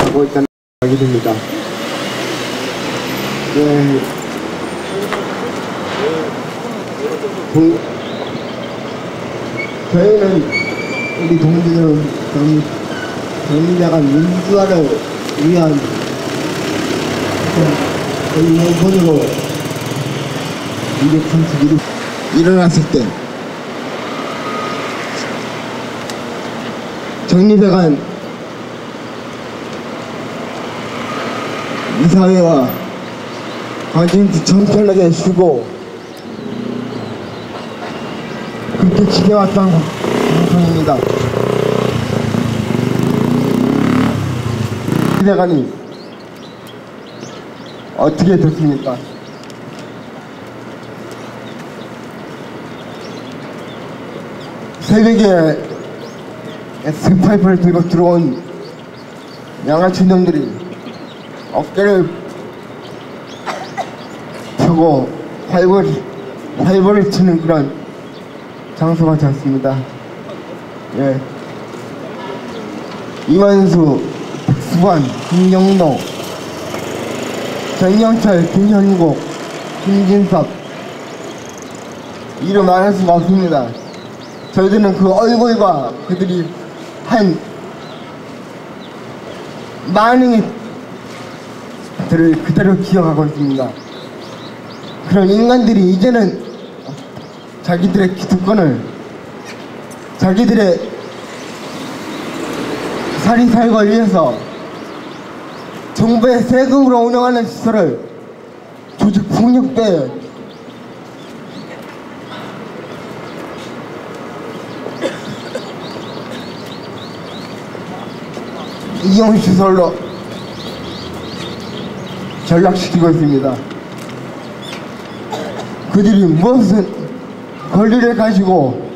하고 있다는 생각이 듭니다. 네. 저희는 우리 동지들은 정리자가 민주화를 위한 본으로 이력 선택이 일어났을 때 정리자가 이사회와 관심도 청결하게 쉬고 그렇게 지켜왔던 방송입니다. 대관이 어떻게 됐습니까? 새벽에 스파이프를 들고 들어온 양아치 놈들이 어깨를 펴고 활보를 치는 그런 장소가 되었습니다. 예. 이완수, 박수관, 김영노, 전영철, 김현국, 김진섭 이름 말할 수가 없습니다. 저희들은 그 얼굴과 그들이 한 많은 것들을 그대로 기억하고 있습니다. 그런 인간들이 이제는 자기들의 기득권을 자기들의 살이살걸 위해서 정부의 세금으로 운영하는 시설을 조직 폭력배에 이용시설로 전락시키고 있습니다. 그들이 무엇은 권리를 가지고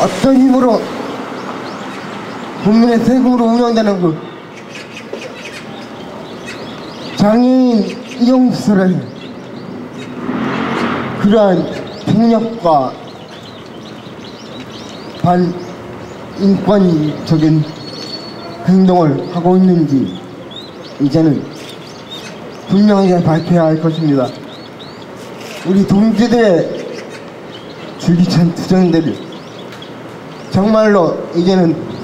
어떤 힘으로 국민의 세금으로 운영되는 그 장애인 이용시설에 그러한 폭력과 반인권적인 행동을 하고 있는지 이제는 분명하게 밝혀야 할 것입니다. 우리 동지들의 줄기찬 투쟁들이 정말로 이제는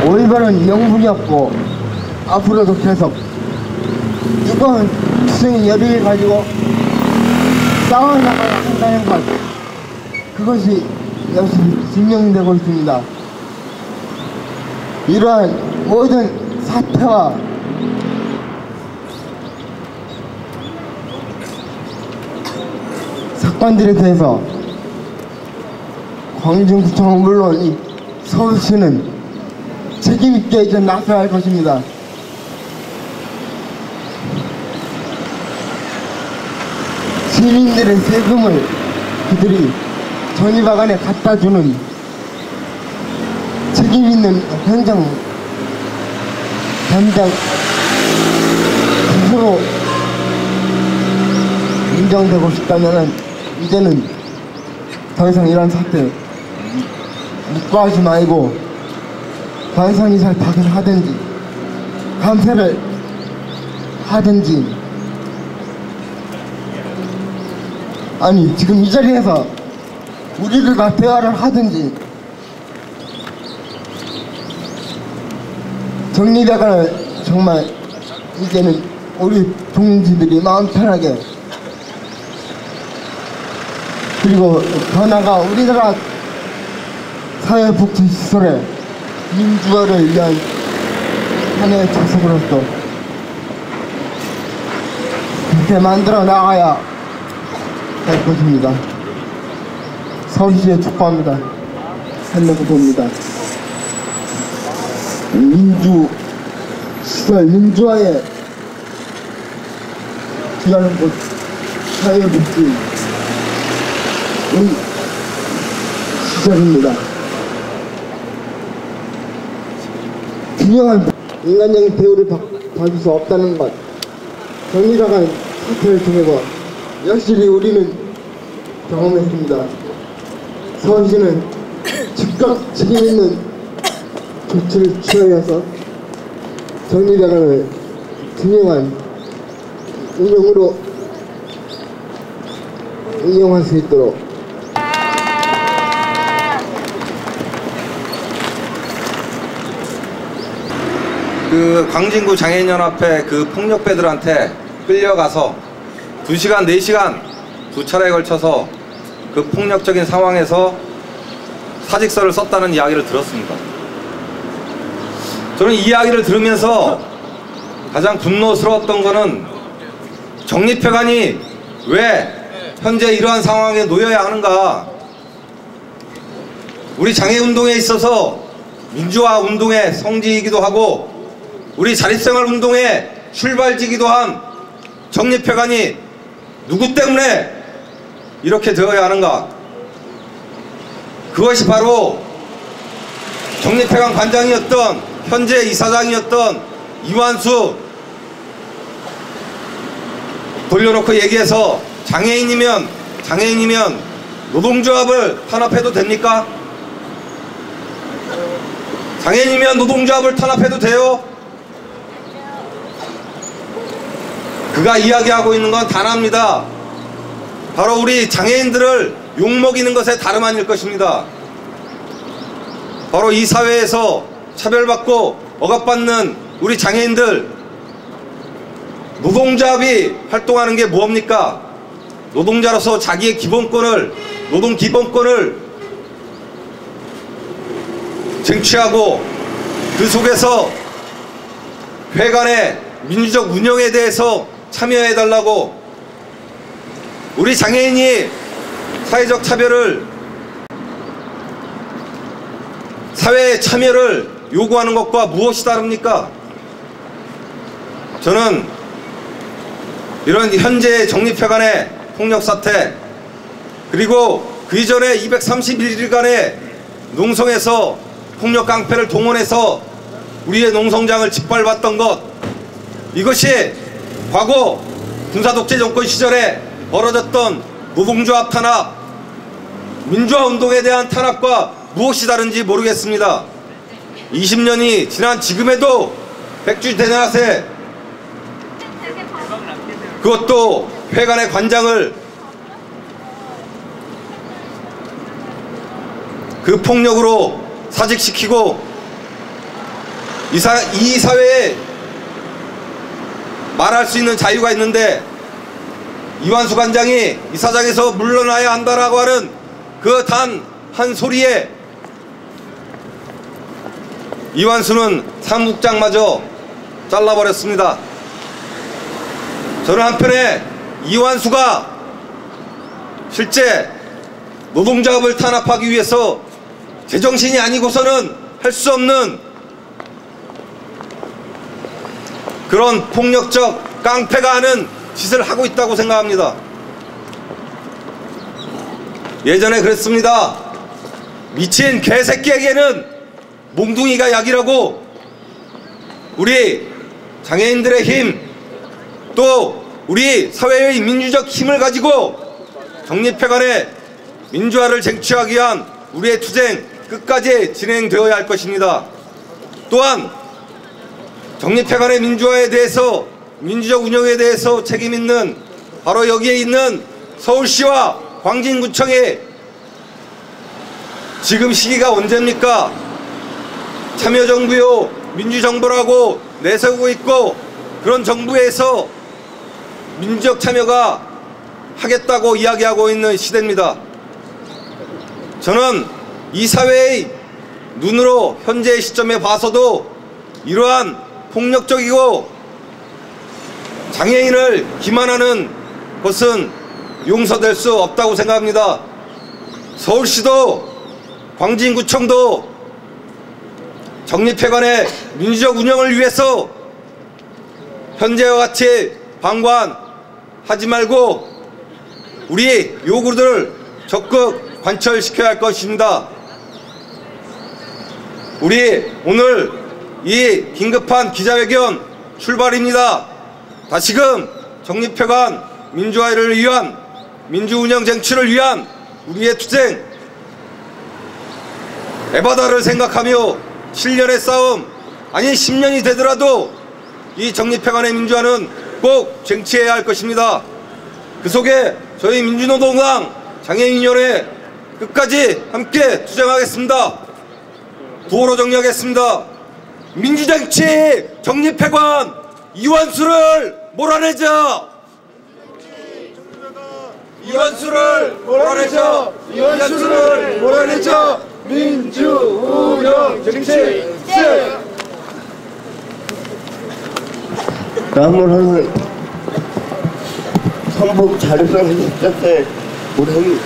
올바른 명분이 없고 앞으로도 계속 뜨거운 투쟁의 열의를 가지고 싸워나가야 한다는 것, 그것이 역시 증명되고 있습니다. 이러한 모든 사태와 사건들에 대해서 광진구청은 물론 이 서울시는 책임있게 이제 나서야 할 것입니다. 시민들의 세금을 그들이 전이박안에 갖다주는 책임있는 행정 담당 스스로 인정되고 싶다면 이제는 더 이상 이런 사태 묵과하지 말고 관상이살 파견하든지 감사를 하든지, 아니 지금 이 자리에서 우리들과 대화를 하든지 정리대관을 정말 이제는 우리 동지들이 마음 편하게, 그리고 더 나아가 우리나라 사회복지시설의 민주화를 위한 하나의 자석으로서 그렇게 만들어 나가야 할 것입니다. 서울시에 촉구합니다. 살려고 봅니다. 민주시설 민주화에 기하는 곳 사회복지 시절입니다. 균형한 인간적인 대우를 받을 수 없다는 것, 정리당한 사태를 통해서 여실히 우리는 경험했습니다. 서울시는 즉각 책임있는 조치를 취하여서 정리대관을 투명한 운영으로 운영할 수 있도록 그 광진구 장애인연합회 그 폭력배들한테 끌려가서 2시간, 4시간 두 차례에 걸쳐서 그 폭력적인 상황에서 사직서를 썼다는 이야기를 들었습니다. 저는 이 이야기를 들으면서 가장 분노스러웠던 거는 정립회관이 왜 현재 이러한 상황에 놓여야 하는가. 우리 장애운동에 있어서 민주화 운동의 성지이기도 하고 우리 자립생활 운동의 출발지기도 한 정립회관이 누구 때문에 이렇게 되어야 하는가. 그것이 바로 정립회관 관장이었던 현재 이사장이었던 이완수 돌려놓고 얘기해서 장애인이면 노동조합을 탄압해도 됩니까? 장애인이면 노동조합을 탄압해도 돼요? 그가 이야기하고 있는 건 단합니다. 바로 우리 장애인들을 욕먹이는 것에 다름 아닐 것입니다. 바로 이 사회에서 차별받고 억압받는 우리 장애인들, 노동조합이 활동하는 게 뭡니까? 노동자로서 자기의 기본권을, 노동 기본권을 쟁취하고 그 속에서 회관의 민주적 운영에 대해서 참여해달라고, 우리 장애인이 사회적 차별을, 사회의 참여를 요구하는 것과 무엇이 다릅니까? 저는 이런 현재 정립회관의 폭력사태, 그리고 그 이전에 231일간의 농성에서 폭력 깡패를 동원해서 우리의 농성장을 짓밟았던 것, 이것이 과거 군사독재 정권 시절에 벌어졌던 노동조합 탄압, 민주화 운동에 대한 탄압과 무엇이 다른지 모르겠습니다. 20년이 지난 지금에도 백주 대낮에 그것도 회관의 관장을 그 폭력으로 사직시키고 이 사회에 말할 수 있는 자유가 있는데 이완수 관장이 이사장에서 물러나야 한다라고 하는 그 단 한 소리에 이완수는 사무국장마저 잘라버렸습니다. 저는 한편에 이완수가 실제 노동조합을 탄압하기 위해서 제정신이 아니고서는 할 수 없는 그런 폭력적 깡패가 하는 짓을 하고 있다고 생각합니다. 예전에 그랬습니다. 미친 개새끼에게는 몽둥이가 약이라고. 우리 장애인들의 힘, 또 우리 사회의 민주적 힘을 가지고 정립회관의 민주화를 쟁취하기 위한 우리의 투쟁 끝까지 진행되어야 할 것입니다. 또한 정립회관의 민주화에 대해서, 민주적 운영에 대해서 책임있는 바로 여기에 있는 서울시와 광진구청이 지금 시기가 언제입니까? 참여정부요, 민주정부라고 내세우고 있고 그런 정부에서 민주적 참여가 하겠다고 이야기하고 있는 시대입니다. 저는 이 사회의 눈으로 현재의 시점에 봐서도 이러한 폭력적이고 장애인을 기만하는 것은 용서될 수 없다고 생각합니다. 서울시도 광진구청도 정립회관의 민주적 운영을 위해서 현재와 같이 방관하지 말고 우리 요구들을 적극 관철시켜야 할 것입니다. 우리 오늘 이 긴급한 기자회견 출발입니다. 다시금 정립회관 민주화를 위한, 민주운영 쟁취를 위한 우리의 투쟁 에바다를 생각하며 7년의 싸움, 아니 10년이 되더라도 이 정립회관의 민주화는 꼭 쟁취해야 할 것입니다. 그 속에 저희 민주노동당 장애인위원회 끝까지 함께 투쟁하겠습니다. 구호로 정리하겠습니다. 민주정치 정립회관 이완수를 몰아내자! 이완수를 몰아내자! 이완수를 몰아내자! 민주운영 정치! 다음으로는 선복 자료를 짰을 모르는.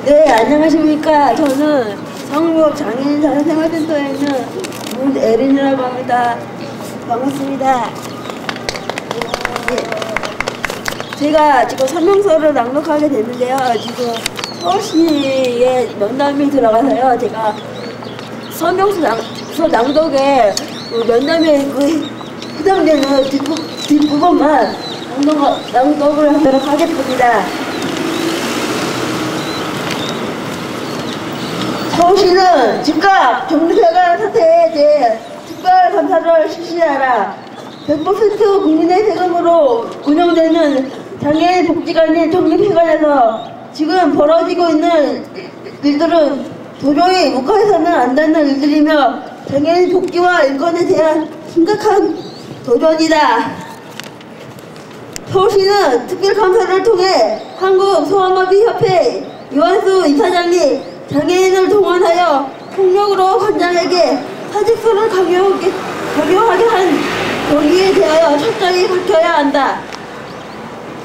네, 안녕하십니까. 저는 성북 장애인 자유생활센터에 있는 문애린이라고 합니다. 반갑습니다. 네. 제가 지금 설명서를 낭독하게 됐는데요. 지금 서울시에 면담이 들어가서요. 제가 설명서 낭독에 면담에 해당되는 뒷부분만 낭독을 하도록 하겠습니다. 서울시는 즉각 정립회관 사태에 대해 특별감사를 실시하라. 100% 국민의 세금으로 운영되는 장애인 복지관인 정립회관에서 지금 벌어지고 있는 일들은 도저히 묵과해서는 안 되는 일들이며 장애인 복지와 인권에 대한 심각한 도전이다. 서울시는 특별감사를 통해 한국소아마비협회 이완수 이사장이 장애인을 동원하여 폭력으로 관장에게 사직서를 강요하게 한 경위에 대하여 철저히 밝혀야 한다.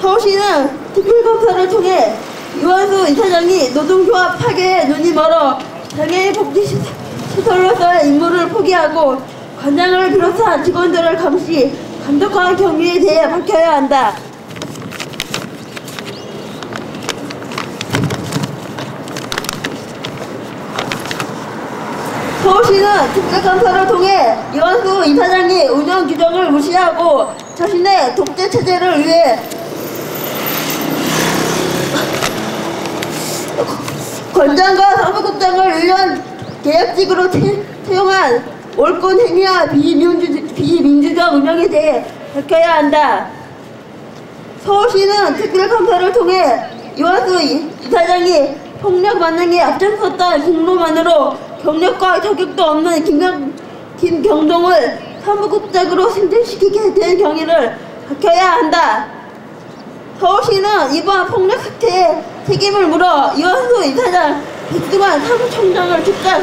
서울시는 특별감사를 통해 이완수 이사장이 노동조합 파괴에 눈이 멀어 장애인 복지시설로서의 임무를 포기하고 관장을 비롯한 직원들을 감시, 감독한 경위에 대해 밝혀야 한다. 서울시는 특별감사를 통해 이완수 이사장이 운영 규정을 무시하고 자신의 독재 체제를 위해 관장과 사무국장을 1년 계약직으로 채용한 옳은 행위와 비민주적 운영에 대해 밝혀야 한다. 서울시는 특별감사를 통해 이완수 이사장이 폭력 만행에 앞장섰던 공로만으로 경력과 자격도 없는 김경동을 사무국장으로 승진시키게 된 경위를 밝혀야 한다. 서울시는 이번 폭력 사태에 책임을 물어 이완수 이사장, 백승환 사무총장을 즉각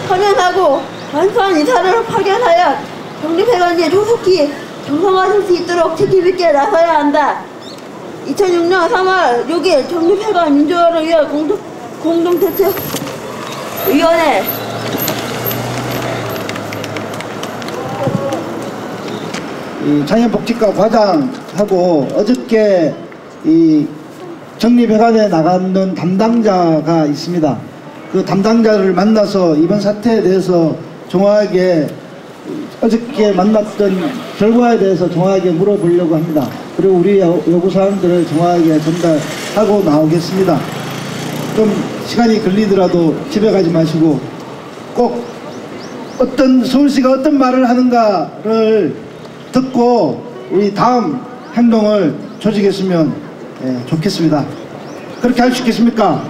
파면하고 완수한 이사를 파견하여 정립회관이 조속히 정상화될 수 있도록 책임있게 나서야 한다. 2006년 3월 6일 정립회관 민주화를 위한 공동대책위원회 장애인복지과 과장하고 어저께 이 정립회관에 나가는 담당자가 있습니다. 그 담당자를 만나서 이번 사태에 대해서 정확하게 어저께 만났던 결과에 대해서 정확하게 물어보려고 합니다. 그리고 우리 요구사항들을 정확하게 전달하고 나오겠습니다. 좀 시간이 걸리더라도 집에 가지 마시고 꼭 서울시가 어떤 말을 하는가를 듣고 우리 다음 행동을 조직했으면 좋겠습니다. 그렇게 할 수 있겠습니까?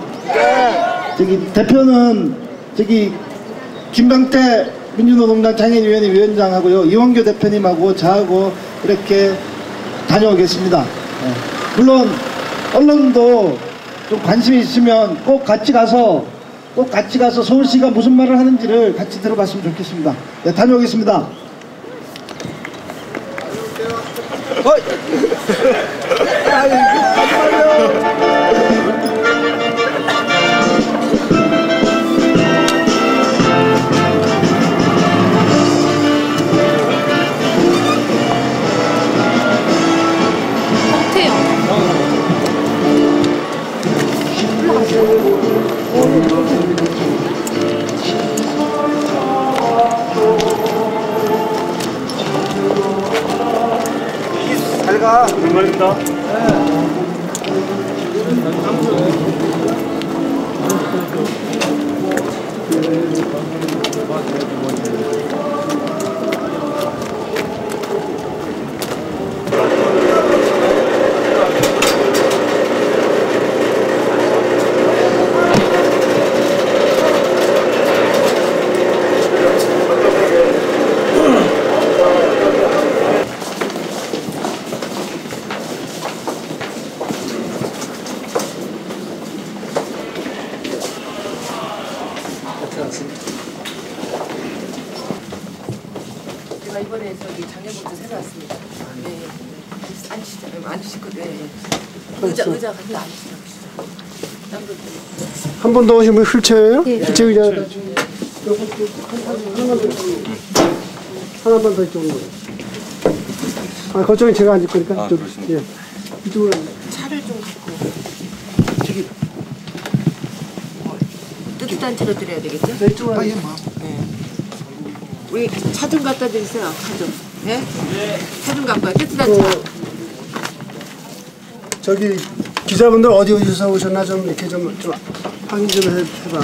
저기 대표는 저기 김병태 민주노동당 장애인위원회 위원장하고요, 이원교 대표님하고 저하고 이렇게 다녀오겠습니다. 물론 언론도 좀 관심이 있으면 꼭 같이 가서 서울시가 무슨 말을 하는지를 같이 들어봤으면 좋겠습니다. 네, 다녀오겠습니다. 잘가. 정말입니다. 네. 제가 이번에 저기 작년부터 새로 왔습니다. 네. 앉으시죠. 앉으실 거예요. 네. 의자 같은 앉으시죠. 한 번 더 오시면 휠체어예요? 휠체어 의자 하나만 더 이쪽으로. 아, 그쪽에 제가 앉을 거니까 이쪽으로. 예. 이쪽으로. 차를 좀 갖고. 저기 뜨뜻한 차로 드려야 되겠죠? 네, 이쪽으로. 아, 예, 뭐. 네. 우리 차 좀 갖다 드리세요. 차 좀. 네? 차 좀 갖고 와요. 뜨뜻한 차. 저기 기자분들 어디서 오셨나 좀 이렇게 좀 확인 좀 해봐.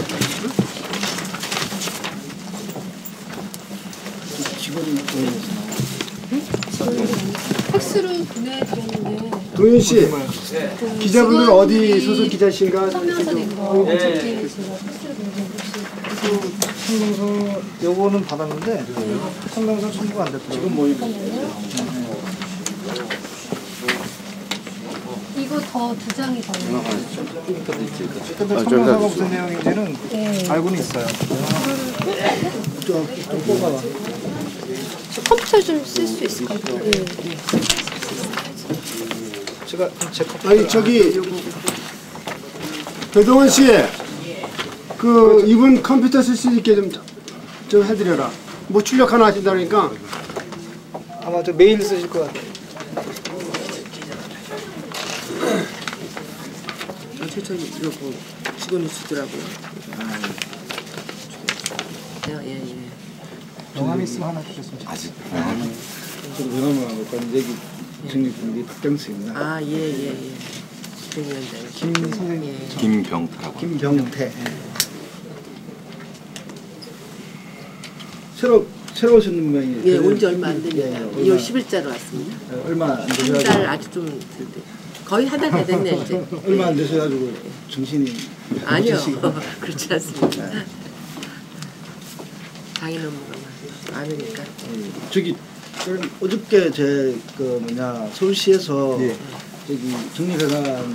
팩스로 보내드렸는데 동윤 씨, 기자분들 어디 소속 기자신가? 서면서 낸 거 어저께 제가 팩스로 보내드렸어요. 성명서 요거는 받았는데 성명서 첨부가 안 됐더라고요. 지금 모이고 이거 더 2장이 더 있어요. 근데 성명서가 무슨 내용인지는 네. 알고는 있어요. 컴퓨터 좀 쓸 수 있을 것 같아요. 네. 제가 제 컴퓨터 아니 저기 배동원 씨, 그 이분 컴퓨터 쓸 수 있게 좀 해드려라. 뭐 출력 하나 하신다니까. 아마 저 메일 쓰실 것 같아요. 최천이 이거 직원이 주더라고요. 예. 명함 있으면 하나 주셨으면 좋겠어요. 아직 명함하고 여기 정립분이 박경수입니다. 아, 예. 주행위원장. 김 선생님. 김병태라고. 김병태. 새로 오신 분이. 예, 온 지 얼마 안 됩니다. 예, 2월 10일자로 왔습니다. 얼마 안 한 되셔가지고. 달 아직 좀 거의 한 달 다 됐네 이제. 얼마 안 되셔가지고 정신이. 아니요, 없으시고. 그렇지 않습니다. 장인 업무가 많으니까. 저기 어저께 서울시에서 예. 저기 정리회관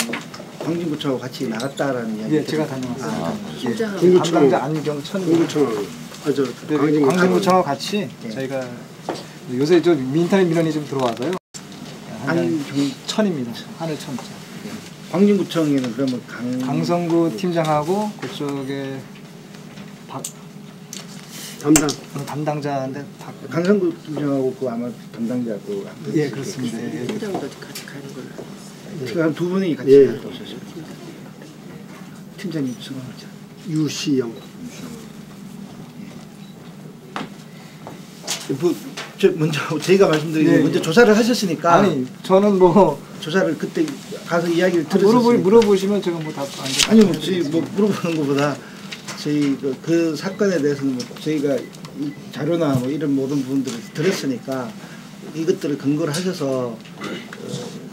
광진구청하고 같이 나갔다라는 이야기. 예, 제가 다녀왔습니다. 심장하고 공구청. 담당자 안경천. 공구청. 아저 광진구청하고 같이 예. 저희가 요새 좀 인터넷 민원이 좀 들어와서요. 천입니다. 하늘 천자. 광진구청에는 그러면 강성구 팀장하고 그쪽에 담당자인데 강성구 팀장하고 그 아마 담당자 그. 예, 그렇습니다. 예. 팀장도 같이 가는 걸로 알고 있어요. 한 두 분이 같이 예. 갔다 오셨어요. 팀장님 수고하셨죠. 유시영. 먼저 저희가 말씀드리는 예, 먼저 예. 조사를 하셨으니까. 아니 저는 뭐 조사를 그때 가서 이야기를 들었어요. 물어보시면 제가 뭐 답 안 돼. 아니요, 저희 뭐 물어보는 것보다 저희 그 사건에 대해서는 뭐 저희가 이 자료나 뭐 이런 모든 부분들을 들었으니까 이것들을 근거를 하셔서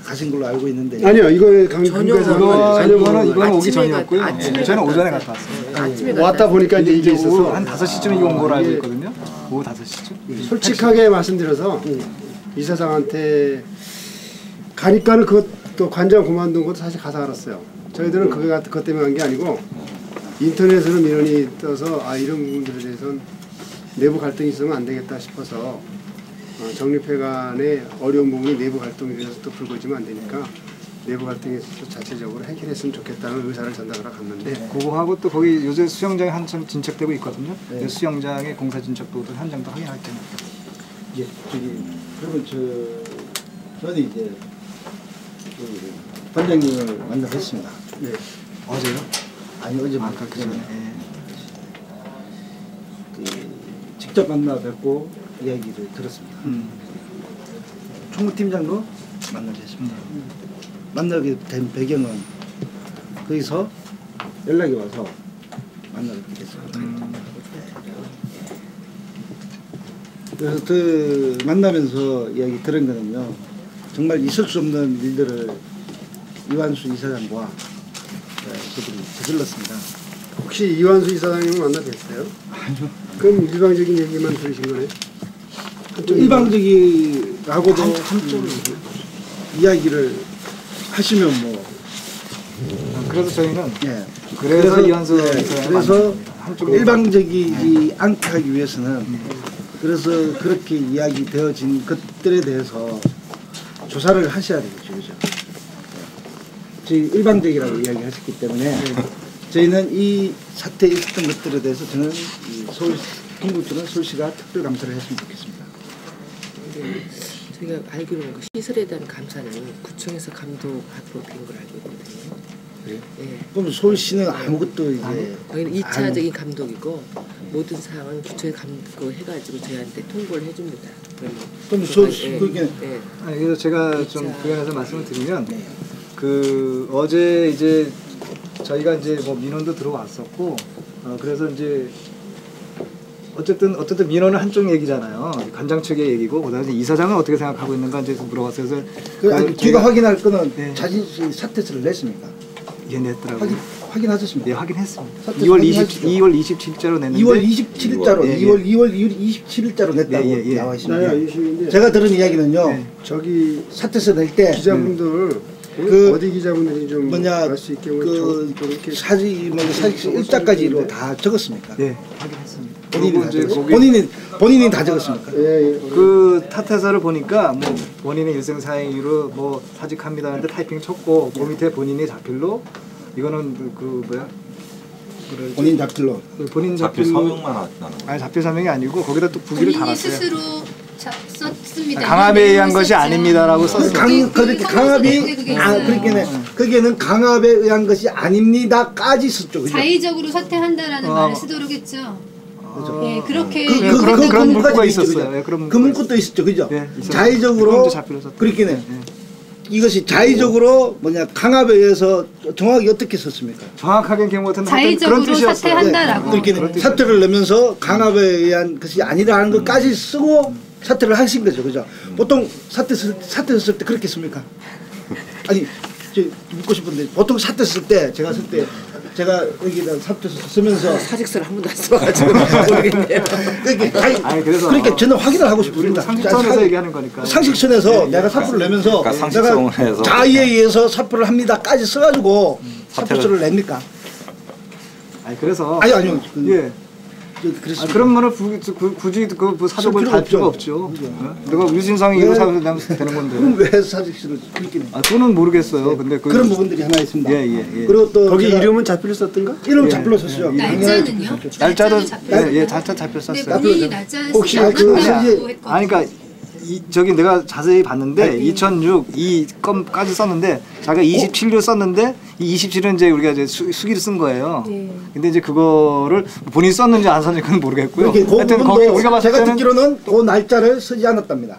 가신 걸로 알고 있는데. 아니요, 이거는 이거는 오기 아침에 전이었고요. 아침에 저는 오전에 갔다 갔다 왔습니다. 아침에 왔다 보니까 이제 이게 있어서 한 5시쯤에 온 걸로 알고 예. 있거든요. 오후 5시쯤. 솔직하게 말씀드려서 이사장한테 가니까는 그것도 관장 그만둔 것도 사실 가서 알았어요. 저희들은 그것 때문에 간 게 아니고 인터넷으로 민원이 떠서 이런 부분들에 대해서는 내부 갈등이 있으면 안 되겠다 싶어서 정립회관의 어려운 부분이 내부 갈등에 대해서 또 불거지면 안 되니까 내부 갈등에 있어서 자체적으로 해결했으면 좋겠다는 의사를 전달하러 갔는데 그거하고 또 거기 요새 수영장에 한참 진척되고 있거든요. 네. 수영장의 공사 진척도도 현장도 확인할 테니까. 예, 그러면 저는 이제 그 관장님을 만나뵀습니다. 네. 어제요? 아니 어제 아까 그 전에. 직접 만나 뵙고 이야기를 들었습니다. 총무팀장도 만나뵀습니다. 만나게 된 배경은 거기서 연락이 와서 만나뵙게 됐습니다. 그래서 그 만나면서 이야기 들은 거는요, 정말 있을 수 없는 일들을 이완수 이사장과 그들이 저질렀습니다. 혹시 이완수 이사장님을 만나 뵀어요? 아니요. 그럼 일방적인 얘기만 들으신 거네? 일방적이라고도 한쪽으로 이야기를 하시면 뭐. 그래서 저희는 예. 그래서 이완수 예, 이사장을 그래서 만났습니다. 일방적이지 않게 하기 위해서는 그래서 그렇게 이야기되어진 것들에 대해서 조사를 하셔야 되겠죠. 그죠? 저희 일방적이라고 이야기하셨기 때문에 저희는 이 사태에 있었던 것들에 대해서 저는 경북도는 서울시가 특별 감사를 했으면 좋겠습니다. 저희가 알기로는 그 시설에 대한 감사는 구청에서 감독하도록 된 걸 알고 있거든요. 그래요? 예. 그럼 서울시는 아무것도 이제 여기는 2차적인 감독이고 모든 사항은 구청에 해가지고 저희한테 통보를 해줍니다. 그럼 서울시 그게 아니, 그래서 제가 좀 부연해서 말씀을 드리면 그 어제 이제 저희가 이제 뭐 민원도 들어왔었고 그래서 이제 어쨌든 민원은 한쪽 얘기잖아요. 관장 측의 얘기고 그다음에 이사장은 어떻게 생각하고 있는가 이제 물어봤어요. 그래서 제가 확인할 거는 네. 자신이 사퇴서를 냈습니까? 예, 냈더라고요. 확인하셨습니까? 예, 확인했습니다. 사퇴서 2월 확인하시죠. 27일자로 냈는데 2월 27일자로 예, 예. 2월 27일자로 냈다고 예, 예. 나와 나야 있습니다. 유심인데 제가 들은 이야기는요. 네. 저기 사퇴서 낼 때 기자분들 그 어디 기자분들이 좀 뭐냐 알 수 있게 그 이렇게 사진 일자까지로 다 적었습니까? 예, 확인했습니다. 본인이 그리고 다 이제 적었습니까? 거기 본인이 다 적었습니까? 예, 그 탓해서를 보니까 뭐 본인의 일생 사행위로 뭐 사직합니다 하는데 타이핑 쳤고 그 밑에 본인이 자필로 이거는 그 뭐야 본인 자필로 그 본인 자필 자필로 서명만 나는 거. 아니 자필 서명이 아니고 거기다 또 부기를 본인이 달았어요. 스스로 썼습니다. 강압에 의한 것이 아닙니다라고 썼어요. 그렇게 강압이 그게 아 있어요. 그렇게는 거기에는 강압에 의한 것이 아닙니다까지 썼죠. 그죠? 자의적으로 사퇴한다라는 말을 쓰도록 했죠. 예, 그렇게 그런 문구가 문구까지 있었어요. 있죠, 예, 그런 그 문구가 문구도 있었죠, 그죠? 예, 있었어요. 자의적으로 그건 이제 자필로 썼다. 그렇게는 예. 이것이 자의적으로 강압에 의해서 정확히 어떻게 썼습니까? 정확하게 기억 못했는데 자의적으로 그런 뜻이었어요. 사퇴한다라고. 그렇게 그런 사퇴를 내면서 강압에 의한 것이 아니라는 것까지 쓰고 사퇴를 하신 거죠, 그죠? 보통 사퇴 썼을 때 그렇게 씁니까? 아니, 저 묻고 싶은데 보통 사퇴 쓸 때 제가 쓸 때 제가 여기다 사퇴 쓰면서 사직서를 한 번도 안 써가지고 모르겠네요. 아니, 그래서 그렇게 저는 확인을 하고 싶습니다. 상식선에서 얘기하는 거니까. 상식선에서 내가 사표를 내면서 그러니까 상식선에서 내가 자의에 의해서 사표를 합니다까지 써가지고 사표서를 냅니까? 아니 그래서 아니요. 예. 그랬습니다. 그런 거는 굳이 그 사족을 달 필요가 없죠. 내가 유진상이 이거 사서 내면 되는 건데. 그럼 왜 사직서를 그렇게 내? 그거는 모르겠어요. 근데 그런 부분들이 하나 있습니다. 예. 그리고 또 거기 제가 이름은 자필로 썼던가? 이름 자필로 썼어요. 날짜는요? 날짜도 잡혔어요? 예, 날짜 잡혀 근데 썼어요. 본인이 날짜를 혹시 쓰지 그 않았다고 이제- 했거든요. 아니 그러니까 저기 내가 자세히 봤는데 2006 이 건까지 썼는데 자기가 27로 썼는데 이 27은 이제 우리가 이제 수기를 쓴 거예요. 네. 근데 이제 그거를 본인이 썼는지 안 썼는지 그건 모르겠고요. 그렇게 그 하여튼 거기 부분도 우리가 봤을 제가 때는 듣기로는 그 날짜를 쓰지 않았답니다.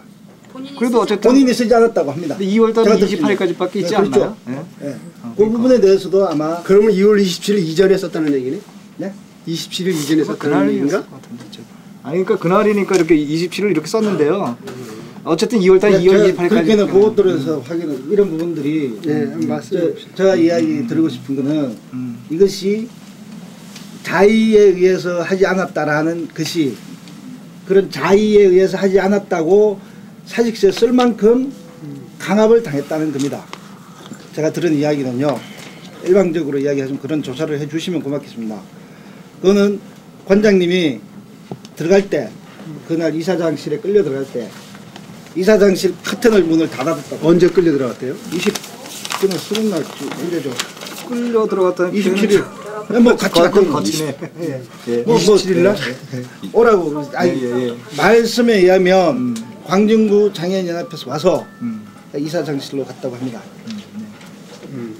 그래도 어쨌든 본인이 쓰지 않았다고 합니다. 2월달 제가 듣기로는. 28일까지밖에 있지 네, 그렇죠. 않나요? 예. 예. 그 부분에 대해서도 아마 그러면 2월 27일 이전에 썼다는 얘기네? 네? 27일 이전에 썼다는 그날이었을 얘기인가? 것 같은데 제가. 아니 그러니까 그날이니까 이렇게 27을 이렇게 썼는데요. 어쨌든 2월달 2월 제가 28일까지 그렇게는 그것들에서 확인을 이런 부분들이 네, 맞습니다. 제가 이야기 드리고 싶은 거는 이것이 자의에 의해서 하지 않았다라는 것이 그런 자의에 의해서 하지 않았다고 사직서에 쓸 만큼 강압을 당했다는 겁니다. 제가 들은 이야기는요. 일방적으로 이야기하시면 그런 조사를 해주시면 고맙겠습니다. 그거는 관장님이 들어갈 때 그날 이사장실에 끌려 들어갈 때 이사장실 커튼을 문을 닫아뒀다고. 언제 끌려 들어갔대요? 그날 수능 날 언제죠? 끌려 들어갔다는 27일. 뭐 같이 갔던 거. 거치네. 예. 뭐 27일 날 오라고. 아니 예. 말씀에 의하면 광진구 장애인연합회에서 와서 이사장실로 갔다고 합니다.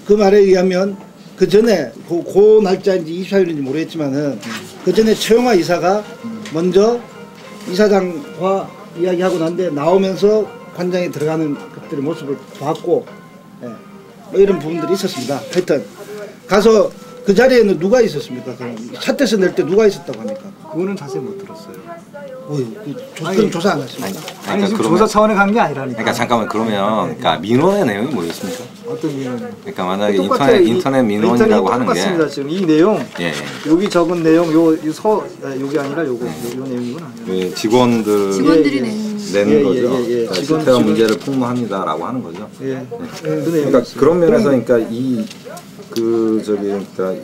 그 말에 의하면 그 전에 그 날짜인지 24일인지 모르겠지만은 그 전에 최영화 이사가 먼저 이사장과 이야기하고 난데 나오면서 관장에 들어가는 것들의 모습을 봤고 뭐 이런 부분들이 있었습니다. 하여튼 가서 그 자리에는 누가 있었습니까? 그럼 사퇴서 낼 때 누가 있었다고 합니까? 그거는 자세히 못 들었어요. 그럼 조사 안 하십니까? 아니 그러니까 지금 그러면- 조사 차원에 간 게 아니라니까. 그러니까 잠깐만 그러면 그러니까 민원의 내용이 뭐였습니까? 어떤 민원? 그러니까 만약에 똑같아요. 인터넷 민원이라고 하는 게 똑같습니다. 지금 이 내용 예. 여기 적은 내용 여기 아니라 요거 요 내용이구나. 그 직원들이 직원들이 낸 낸 거죠. 그러니까 직원- 실태와 문제를 풍부합니다라고 하는 거죠. 예. 그러니까 그런 면에서 그러니까 이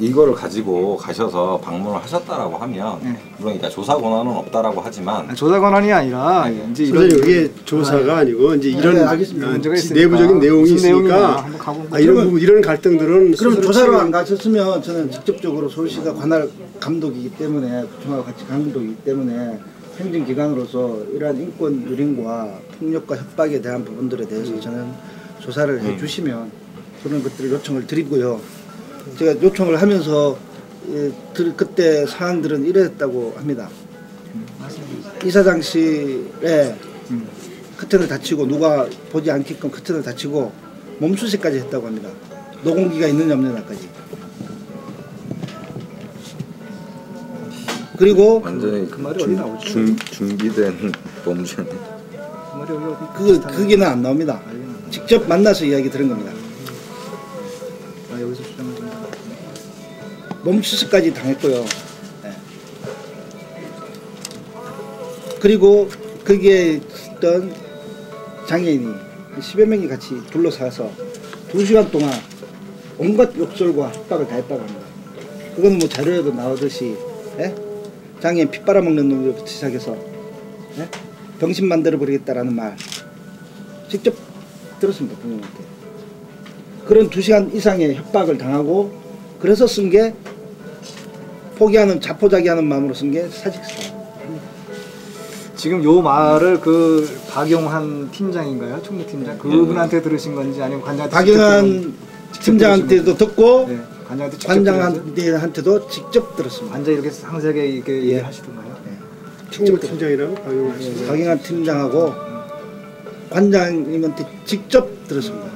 이거를 가지고 가셔서 방문을 하셨다라고 하면 네. 물론 그러니까 조사 권한은 없다라고 하지만 조사 권한이 아니라 이제 이런 선생님 이게 조사가 아니고 이제 이런 네, 알겠습니다. 문제가 있으니까. 내부적인 내용이 무슨 내용이냐 있으니까 한번 가보면 이런 부분 이런 갈등들은 그럼 스스로 조사로 책임- 안 가셨으면 저는 직접적으로 서울시가 관할 감독이기 때문에 구청하고 같이 감독이기 때문에 행정기관으로서 이러한 인권 유린과 폭력과 협박에 대한 부분들에 대해서 저는 조사를 해주시면 저는 그들을 요청을 드리고요. 제가 요청을 하면서 그때 사항들은 이랬다고 합니다. 이사장실에 커튼을 닫히고 누가 보지 않게끔 커튼을 닫히고 몸수색까지 했다고 합니다. 노공기가 있느냐 없느냐까지. 그리고 완전히 그 말이 어디 나오죠? 준비된 범죄. 그 말이 여기 어디 그게는 안 나옵니다. 직접 만나서 이야기 들은 겁니다. 여기서 주장을 좀 몸수색까지 당했고요. 네. 그리고 거기에 있던 장애인이 10여 명이 같이 둘러싸서 2시간 동안 온갖 욕설과 협박을 다 했다고 합니다. 그거는 뭐 자료에도 나오듯이 예? 장애인 피 빨아먹는 놈부터 시작해서 예? 병신 만들어 버리겠다라는 말 직접 들었습니다. 부모님한테. 그런 2시간 이상의 협박을 당하고 그래서 쓴 게 포기하는 자포자기하는 마음으로 쓴 게 사직서. 지금 요 말을 그 박용한 팀장인가요? 총무팀장? 그분한테 들으신 건지 아니면 관장한테 박영한 팀장한테도 듣고 네, 관장한테 직접 들으셨어요? 관장한테도 직접 들었습니다. 완전 이렇게 상세하게 이렇게 얘기하시던가요? 총무팀장이랑 박용환 씨. 박영한 팀장하고 관장님한테 직접 들었습니다.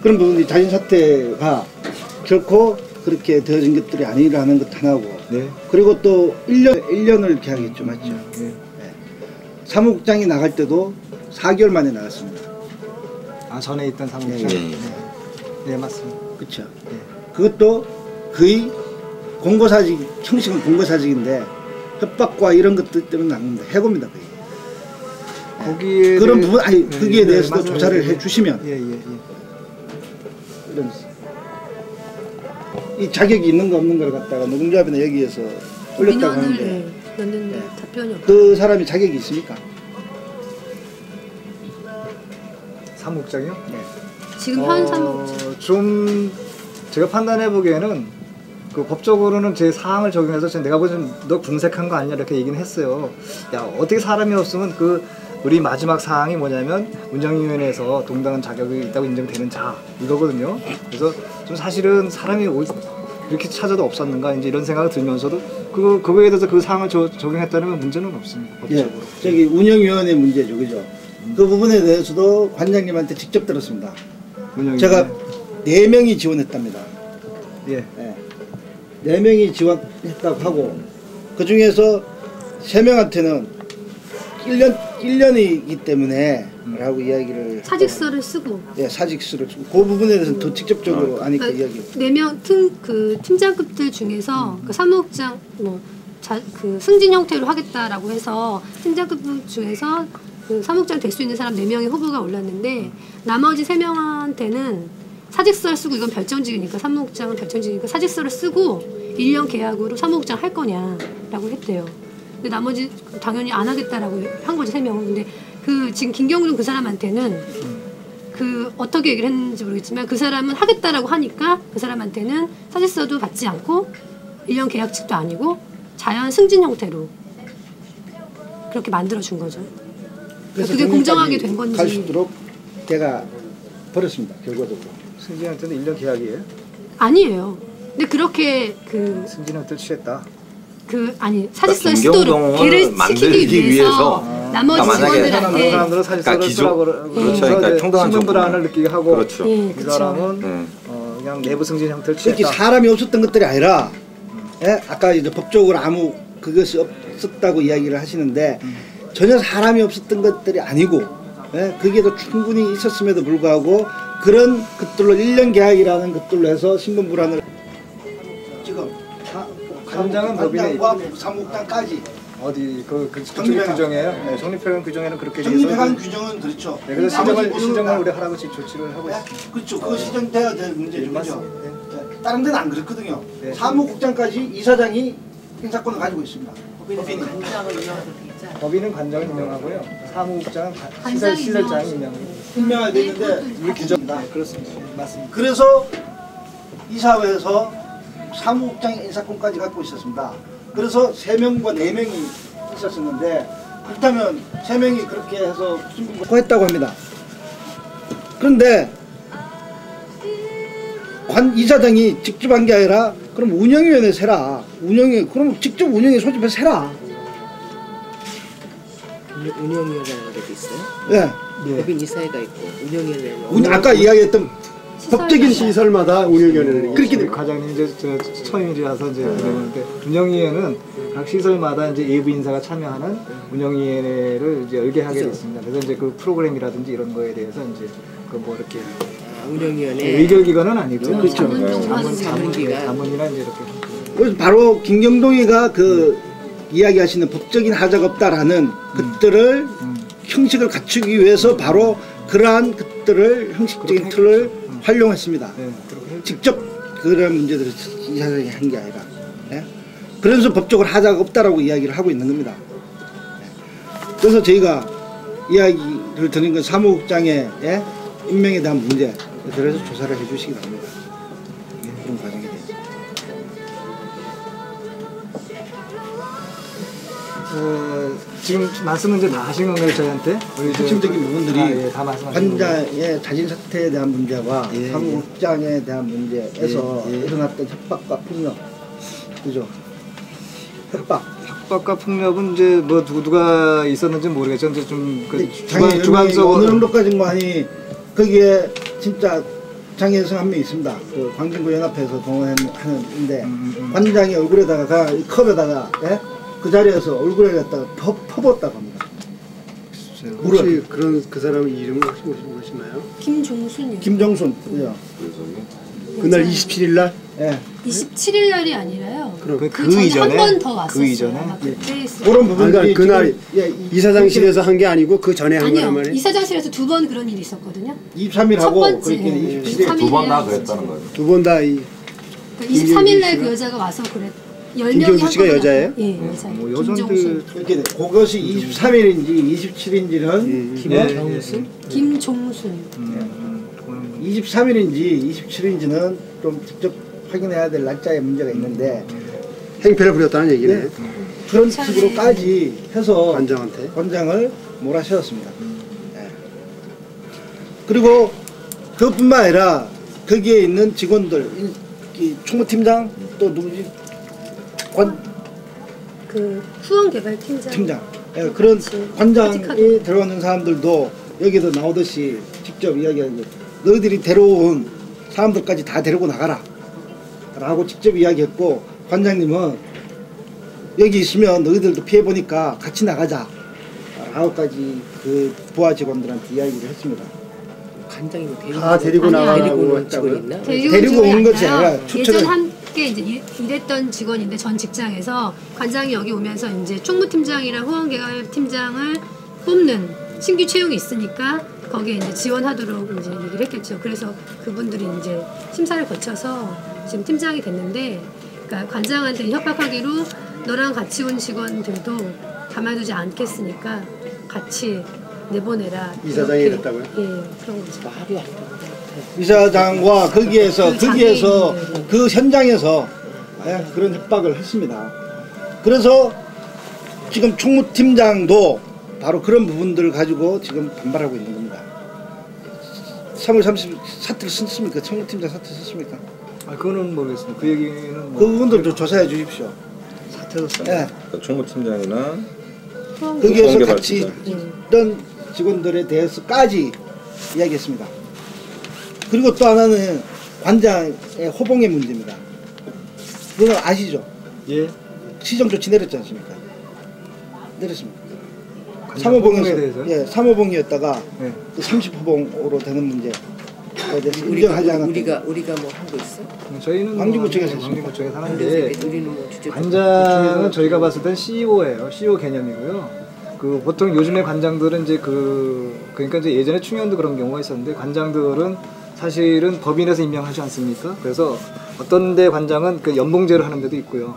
그런 부분이 자진 사퇴가 결코 그렇게 되어진 것들이 아니라는 것 하나고 네. 그리고 또 1년을 계약했죠. 맞죠? 네. 사무국장이 나갈 때도 4개월 만에 나갔습니다. 아 전에 있던 사무국장. 네, 네 맞습니다. 그렇죠. 네. 그것도 거의 공고사직, 형식은 공고사직인데 협박과 이런 것들 때문에 나갑니다. 해고입니다. 거의. 거기에 그런 부분, 아니 네, 거기에 네, 대해서도 맞습니다. 조사를 네. 해주시면 예. 이런 이 자격이 있는 거 없는 걸 갖다가 노동조합이나 여기에서 올렸다고 하는데 민원을 넣는데 답변이 없다. 그 사람이 자격이 있습니까? 사무국장이요? 네. 지금 현 사무국장. 좀 제가 판단해 보기에는 그 법적으로는 제 사항을 적용해서 내가 보기엔 너 궁색한 거 아니냐 이렇게 얘기는 했어요. 야 어떻게 사람이 없으면 그 우리 마지막 사항이 뭐냐면 운영위원회에서 동등한 자격이 있다고 인정되는 자 이거거든요. 그래서 좀 사실은 사람이 이렇게 찾아도 없었는가 이제 이런 생각이 들면서도 그거에 대해서 그 사항을 적용했다는 문제는 없습니다. 예, 법적으로. 저기 운영위원회 문제죠, 그죠? 그 부분에 대해서도 관장님한테 직접 들었습니다. 운영위원회. 제가 4명이 지원했답니다. 예. 네. 4명이 지원했다고 하고 그 중에서 3명한테는 1년이기 때문에 라고 이야기를 사직서를 쓰고. 예, 사직서를 쓰고 그 부분에 대해서는 더 직접적으로 아니까 이야기. 4명 팀장급들 중에서 그 사무국장 그 승진 형태로 하겠다라고 해서 팀장급 중에서 그 사무국장 될 수 있는 사람 4명의 후보가 올랐는데 나머지 3명한테는 사직서를 쓰고 이건 별정직이니까 사무국장은 별정직이니까 사직서를 쓰고 1년 계약으로 사무국장 할 거냐라고 했대요. 근데 나머지 당연히 안 하겠다라고 한 거죠 3명은. 근데 그 지금 김경준 그 사람한테는 그 어떻게 얘기를 했는지 모르겠지만 그 사람은 하겠다라고 하니까 그 사람한테는 사직서도 받지 않고 1년 계약직도 아니고 자연 승진 형태로 그렇게 만들어 준 거죠. 그래서 그게 공정하게 된 건지. 갈 수 있도록 제가 버렸습니다. 결과적으로. 승진한테는 1년 계약이에요? 아니에요. 근데 그렇게 승진한테 취했다. 아니 사직서에 그러니까 쓰도록 걔를 만들기 시키기 위해서 나머지 그러니까 만약에 직원들한테 사람들은 사직서를 그러니까 쓰라고 그렇죠. 그러니까 통당한 신분 불안을 조건을. 느끼게 하고 그렇죠. 예, 이 그쵸. 사람은 그냥 내부 승진 형태를 특히 취했다. 사람이 없었던 것들이 아니라 예? 아까 이제 법적으로 아무 그것이 없었다고 이야기를 하시는데 전혀 사람이 없었던 것들이 아니고 예? 그게도 충분히 있었음에도 불구하고 그런 것들로 1년 계약이라는 것들로 해서 신분 불안을 지금 관장은 법인에 관장과 사무국장까지 어디 그쪽의 정립해관. 규정이에요? 네, 정립해관 규정에는 그렇게 돼 정립해관 있어서 규정은 그렇죠. 네, 그래서 나머지 시정을 다- 우리 하라고 지금 조치를 하고 있습니다. 그렇죠. 그거 시정돼야 될 문제죠. 그죠? 맞습니다. 네. 네. 다른 데는 안 그렇거든요. 네. 사무국장까지 이사장이 행사권을 가지고 있습니다. 법인은 관장을 운영하는 게 있잖아요. 법인은 관장을 임명하고요. 사무국장은 관장이 시설장이 임명합니다. 임명해야 되는데 우리 규정 네, 그렇습니다. 맞습니다. 그래서 이사회에서 사무국장의 인사권까지 갖고 있었습니다. 그래서 3명과 4명이 있었었는데 그렇다면 3명이 그렇게 해서 승부를 했다고 합니다. 그런데 이사장이 직접 한 게 아니라 그럼 운영위원회 세라. 그럼 직접 운영에 소집해서 세라. 운영위원회라는 게 있어요? 예. 법인 이사회가 있고 운영위원회는 아까 이야기했던 법적인 시설마다 운영위원회를 그렇게 우리 과장님 이제 저 처음이라서 이제 그러는데 운영위원회는 각 시설마다 이제 외부 인사가 참여하는 운영위원회를 이제 열게 하게 됐습니다. 그래서 이제 그 프로그램이라든지 이런 거에 대해서 이제 그 뭐 이렇게 운영위원회 의결기관은 아니고요. 그렇죠. 자문기관. 자문이나 이제 이렇게 그래서 바로 김경동이가 그 이야기하시는 법적인 하자가 없다라는 것들을 형식을 갖추기 위해서 바로 그러한 것들을 형식적인 틀을 활용했습니다. 네, 그렇게 해서 직접 그런 문제들을 이사장이 한 게 아니라. 예? 그래서 법적으로 하자가 없다라고 이야기를 하고 있는 겁니다. 그래서 저희가 이야기를 드린 건 사무국장의 예? 임명에 대한 문제, 그래서 조사를 해주시기 바랍니다. 예, 그런 과정이 되죠. 지금 말씀은 이제 다 하신 건가요 저희한테? 우리 이제- 핵심적인 부분들이 예, 다 말씀하신 건가요? 관장의 자진 사퇴에 대한 문제와 예, 사무국장에 대한 문제에서 예, 예. 일어났던 협박과 폭력, 그죠? 협박. 협박과 폭력은 이제 뭐 누가 있었는지 모르겠죠. 이제 좀그 장애 주관적으로 어느 정도까지 뭐 하니 거기에 진짜 장애 여성 한 명 있습니다. 그 광진구 연합회에서 동원하는데 관장의 얼굴에다가 이 컵에다가 예? 그 자리에서 얼굴에 갖다가 퍼붓다고 합니다. 혹시 그런 그 사람 이름을 혹시 모르시나요? 김종순이요. 김정순, 그죠? 그날 27일 날 예. 27일 날이 아니라요. 그 전에 이전에 한 번 더 왔었어요. 그 이전에 아마 그때 했어요. 그런 부분들이 그러니까 그날 지금, 예, 이사장실에서 한 게 아니고 그 전에 한 거란 아니요. 말이에요. 이사장실에서 2번 그런 일이 있었거든요. 23일 첫 하고 번째 그렇게 27일 두 번 다 그랬다는 거예요. 두 번 다 이 23일 날 그 여자가 와서 그래. 10명이 김경수 씨가 여자예요? 예, 여자. 뭐 김종순. 여성들 이렇게 돼. 그것이 23일인지 27일인지는 김경순? 김종순. 23일인지 27일인지는 좀 직접 확인해야 될 날짜에 문제가 있는데 행패를 부렸다는 얘기네. 그런 식으로까지 해서 관장한테. 관장을 몰아세웠습니다. 예. 그리고 그것뿐만 아니라 거기에 있는 직원들, 이 총무팀장 또 누구지? 그 후원개발팀장. 팀장. 예, 그런 그렇지. 관장이 아직까지. 들어오는 사람들도 여기도 나오듯이 직접 이야기하는 거예요. 너희들이 데려온 사람들까지 다 데리고 나가라 라고 직접 이야기했고, 관장님은 여기 있으면 너희들도 피해보니까 같이 나가자 라고까지 그 부하 직원들한테 이야기를 했습니다. 관장이 다 데리고 나가라고 데리고 온 했다고요? 직원 있나? 데리고 온 것이 아니라 추천을- 예전 함께 이제 일했던 직원인데 전 직장에서 관장이 여기 오면서 이제 총무팀장이랑 후원개발팀장을 뽑는 신규 채용이 있으니까 거기에 이제 지원하도록 이제 얘기를 했겠죠. 그래서 그분들이 이제 심사를 거쳐서 지금 팀장이 됐는데, 그러니까 관장한테 협박하기로 너랑 같이 온 직원들도 가만두지 않겠으니까 같이 내보내라. 이사장이 이렇게. 이랬다고요? 예, 그런 거죠. 말이 안 돼. 이사장과 거기에서 그 장애인들. 그 현장에서 예, 그런 협박을 했습니다. 그래서 지금 총무팀장도 바로 그런 부분들을 가지고 지금 반발하고 있는 겁니다. 3월 30일 사퇴를 썼습니까? 총무팀장 사퇴 썼습니까? 아 그거는 모르겠습니다. 그 얘기는 그 뭐 부분들도 조사해 주십시오. 사퇴도 써. 예, 그 총무팀장이나 거기에서 같이 후원개발팀장. 있던 직원들에 대해서까지 이야기했습니다. 그리고 또 하나는 관장의 호봉의 문제입니다. 그거 아시죠? 예. 시정 조치 내렸지 않습니까? 내렸습니다. 관장 호봉에 3호봉에서 대해서요? 예, 3호봉이었다가 네. 30호봉으로 되는 문제. 대해서 인정하지 않았다. 우리가 뭐 한 거 있어? 저희는 광주구청에서 광주구청에 근데 사는데 우리는 뭐 주제 관장은 저희가 봤을 땐 CEO예요. CEO 개념이고요. 그 보통 요즘에 관장들은 이제 그러니까 이제 예전에 충현도 그런 경우가 있었는데 관장들은 사실은 법인에서 임명하지 않습니까? 그래서 어떤 데 관장은 그 연봉제로 하는 데도 있고요.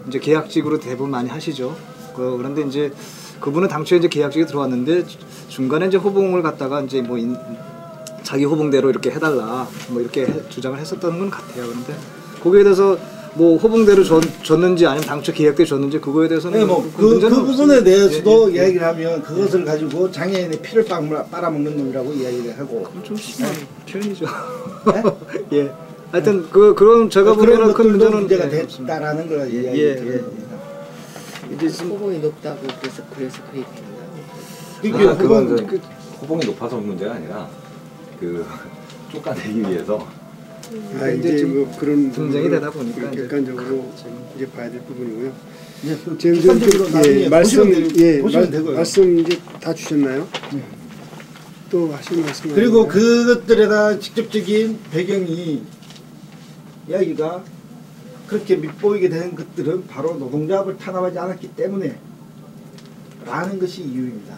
이제 계약직으로 대부분 많이 하시죠. 그런데 이제 그분은 당초에 이제 계약직에 들어왔는데 중간에 이제 호봉을 갖다가 이제 뭐 자기 호봉대로 이렇게 해달라 뭐 이렇게 주장을 했었던 건 같아요. 그런데 거기에 대해서 뭐 호봉대로 줬는지 아니면 당초 계약 때 줬는지 그거에 대해서는 네, 뭐 그 문제는 부분에 없어요. 대해서도 예, 예. 이야기를 하면 그것을 가지고 장애인의 피를 빨아먹는 놈이라고 이야기를 하고 그건 좀 심한 표현이죠. 예. 하여튼 그런 제가 그런 보기에는 큰 것들도 문제는 문제가 예, 없습니다. 됐다라는 걸 예, 이야기 예. 드립니다. 이제 지금 소봉이 높다고 그래서 그 얘기했나? 그러니까 그건 호봉이 높아서 문제가 아니라 그 쫓아내기 위해서 이제 좀 뭐 그런 분쟁이 부분을 되다 보니까 이제 객관적으로 이제 봐야 될 부분이고요. 그 지금 객관적으로 나중에 보시면 되고요. 말씀 이제 다 주셨나요? 또 하시는 말씀 그리고 그것들에다 직접적인 배경이 이야기가 그렇게 밉보이게 되는 것들은 바로 노동조합을 탄압하지 않았기 때문에 라는 것이 이유입니다.